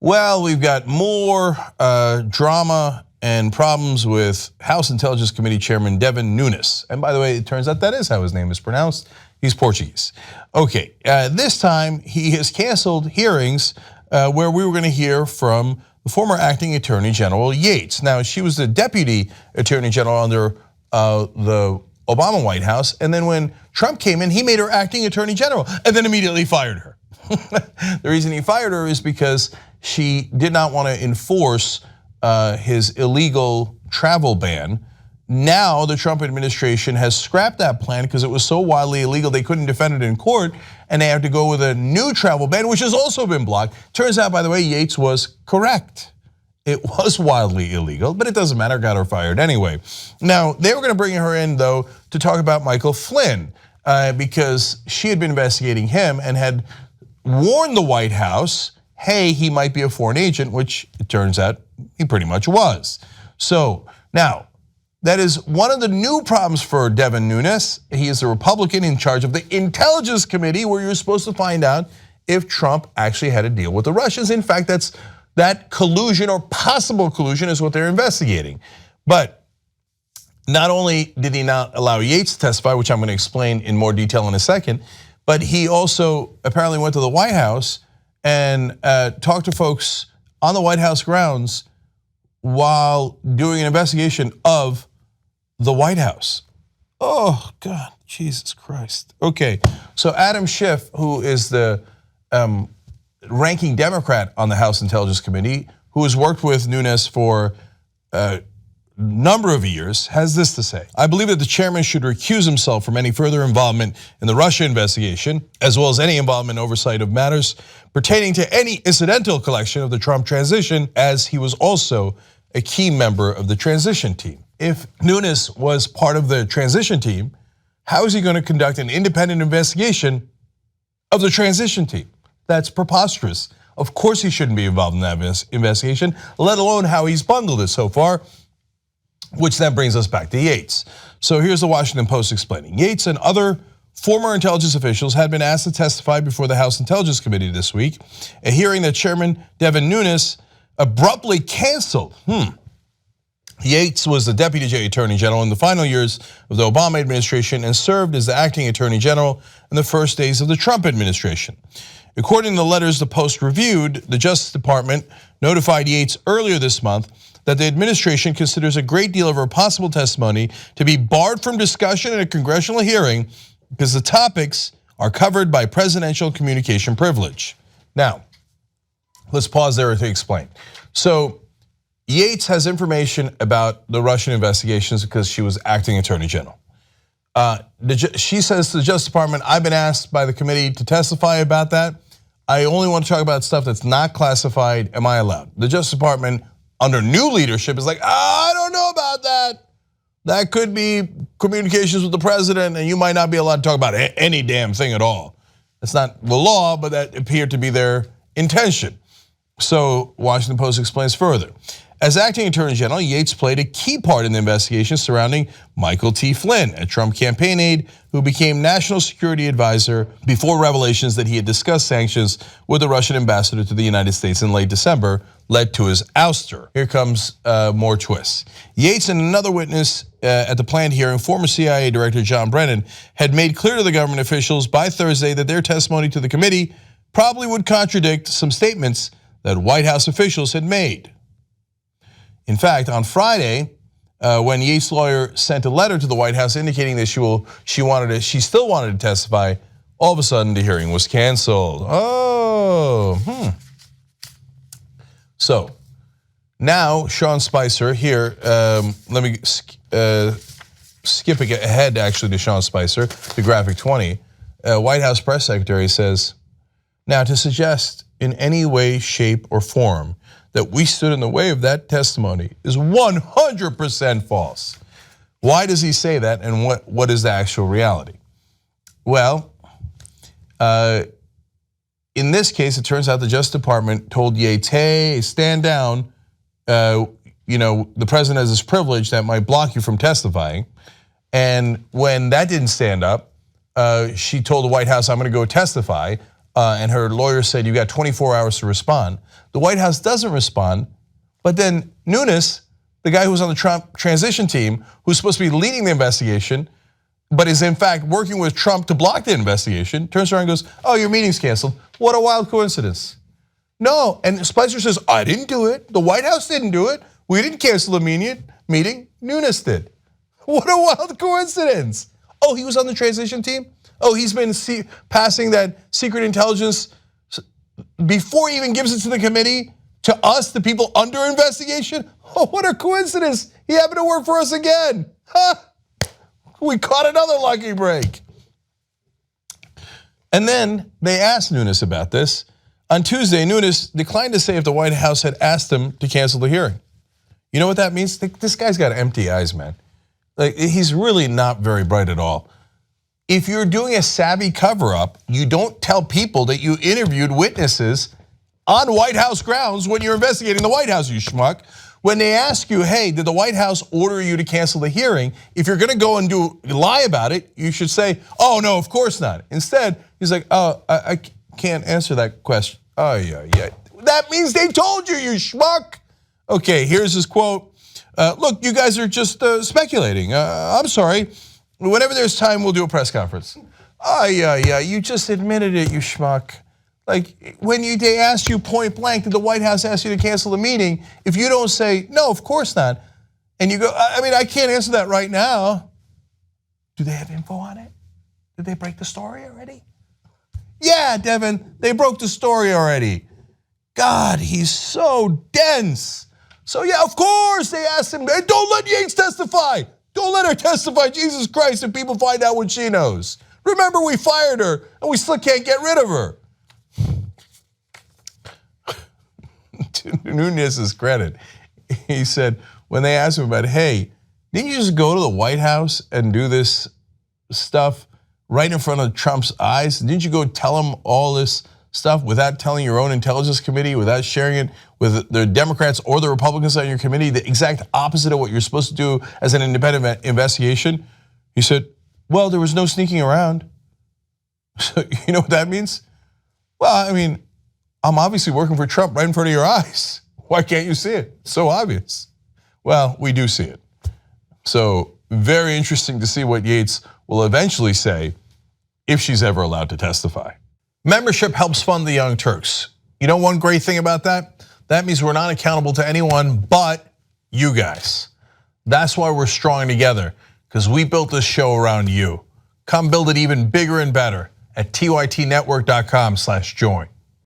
Well, we've got more drama and problems with House Intelligence Committee Chairman Devin Nunes. And by the way, it turns out that is how his name is pronounced. He's Portuguese. Okay, this time he has canceled hearings where we were going to hear from the former acting Attorney General Yates. Now, she was the Deputy Attorney General under the Obama White House. And then when Trump came in, he made her acting Attorney General and then immediately fired her. The reason he fired her is because she did not want to enforce his illegal travel ban. Now the Trump administration has scrapped that plan because it was so wildly illegal they couldn't defend it in court, and they have to go with a new travel ban, which has also been blocked. Turns out, by the way, Yates was correct. It was wildly illegal, but it doesn't matter, got her fired anyway. Now, they were gonna bring her in though to talk about Michael Flynn because she had been investigating him and had warned the White House, hey, he might be a foreign agent, which it turns out he pretty much was. So now, that is one of the new problems for Devin Nunes. He is a Republican in charge of the Intelligence Committee, where you're supposed to find out if Trump actually had a deal with the Russians. In fact, that collusion or possible collusion is what they're investigating. But not only did he not allow Yates to testify, which I'm going to explain in more detail in a second, but he also apparently went to the White House and talked to folks on the White House grounds while doing an investigation of the White House. Oh God, Jesus Christ. Okay, so Adam Schiff, who is the ranking Democrat on the House Intelligence Committee, who has worked with Nunes for a number of years, has this to say. I believe that the chairman should recuse himself from any further involvement in the Russia investigation, as well as any involvement in oversight of matters pertaining to any incidental collection of the Trump transition, as he was also a key member of the transition team. If Nunes was part of the transition team, how is he going to conduct an independent investigation of the transition team? That's preposterous. Of course he shouldn't be involved in that investigation, let alone how he's bungled it so far, which then brings us back to Yates. So here's the Washington Post explaining. Yates and other former intelligence officials had been asked to testify before the House Intelligence Committee this week, a hearing that Chairman Devin Nunes abruptly canceled. Yates was the Deputy Attorney General in the final years of the Obama administration and served as the acting Attorney General in the first days of the Trump administration. According to the letters the Post reviewed, the Justice Department notified Yates earlier this month that the administration considers a great deal of her possible testimony to be barred from discussion in a congressional hearing because the topics are covered by presidential communication privilege. Now, let's pause there to explain. So Yates has information about the Russian investigations because she was acting Attorney General. She says to the Justice Department, I've been asked by the committee to testify about that. I only want to talk about stuff that's not classified. Am I allowed? The Justice Department, under new leadership, is like, I don't know about that. That could be communications with the president, and you might not be allowed to talk about any damn thing at all. That's not the law, but that appeared to be their intention. So Washington Post explains further. As acting Attorney General, Yates played a key part in the investigation surrounding Michael T. Flynn, a Trump campaign aide who became National Security Advisor before revelations that he had discussed sanctions with the Russian ambassador to the United States in late December led to his ouster. Here comes more twists. Yates and another witness at the planned hearing, former CIA Director John Brennan, had made clear to the government officials by Thursday that their testimony to the committee probably would contradict some statements that White House officials had made. In fact, on Friday, when Yates' lawyer sent a letter to the White House indicating that she still wanted to testify, all of a sudden the hearing was canceled. So now Sean Spicer here. Let me skip ahead actually to Sean Spicer, the Graphic 20. White House press secretary says, now to suggest in any way, shape, or form that we stood in the way of that testimony is 100% false. Why does he say that, and what is the actual reality? Well, in this case, it turns out the Justice Department told Yates, hey, stand down. The president has this privilege that might block you from testifying. And when that didn't stand up, she told the White House, I'm gonna go testify. and her lawyer said you got 24 hours to respond. The White House doesn't respond, but then Nunes, the guy who was on the Trump transition team, who's supposed to be leading the investigation, but is in fact working with Trump to block the investigation, turns around and goes, oh, your meeting's canceled. What a wild coincidence. No, and Spicer says, I didn't do it. The White House didn't do it. We didn't cancel the meeting. Nunes did. What a wild coincidence. Oh, he was on the transition team? Oh, he's been passing that secret intelligence before he even gives it to the committee, to us, the people under investigation? Oh, what a coincidence. He happened to work for us again. Huh? We caught another lucky break. And then they asked Nunes about this. On Tuesday, Nunes declined to say if the White House had asked him to cancel the hearing. You know what that means? This guy's got empty eyes, man. Like, he's really not very bright at all. If you're doing a savvy cover-up, you don't tell people that you interviewed witnesses on White House grounds when you're investigating the White House, you schmuck. When they ask you, hey, did the White House order you to cancel the hearing? If you're gonna go and lie about it, you should say, oh no, of course not. Instead, he's like, oh, I can't answer that question. Oh yeah. That means they told you, you schmuck. Okay, here's his quote. Look, you guys are just speculating. I'm sorry. Whenever there's time, we'll do a press conference. Oh yeah, you just admitted it, you schmuck. Like, when they asked you point blank, did the White House ask you to cancel the meeting? If you don't say, no, of course not, and you go, I mean, I can't answer that right now. Do they have info on it? Did they break the story already? Yeah, Devin, they broke the story already. God, he's so dense. So yeah, of course they asked him, hey, don't let Yates testify. Don't let her testify, Jesus Christ, if people find out what she knows. Remember, we fired her and we still can't get rid of her. To Nunes' credit, he said when they asked him about, hey, didn't you just go to the White House and do this stuff right in front of Trump's eyes? Didn't you go tell him all this stuff without telling your own intelligence committee, without sharing it with the Democrats or the Republicans on your committee, the exact opposite of what you're supposed to do as an independent investigation? He said, well, there was no sneaking around. So you know what that means? Well, I mean, I'm obviously working for Trump right in front of your eyes. Why can't you see it? It's so obvious. Well, we do see it. So very interesting to see what Yates will eventually say if she's ever allowed to testify. Membership helps fund the Young Turks. You know one great thing about that? That means we're not accountable to anyone but you guys. That's why we're strong together, because we built this show around you. Come build it even bigger and better at tytnetwork.com/join.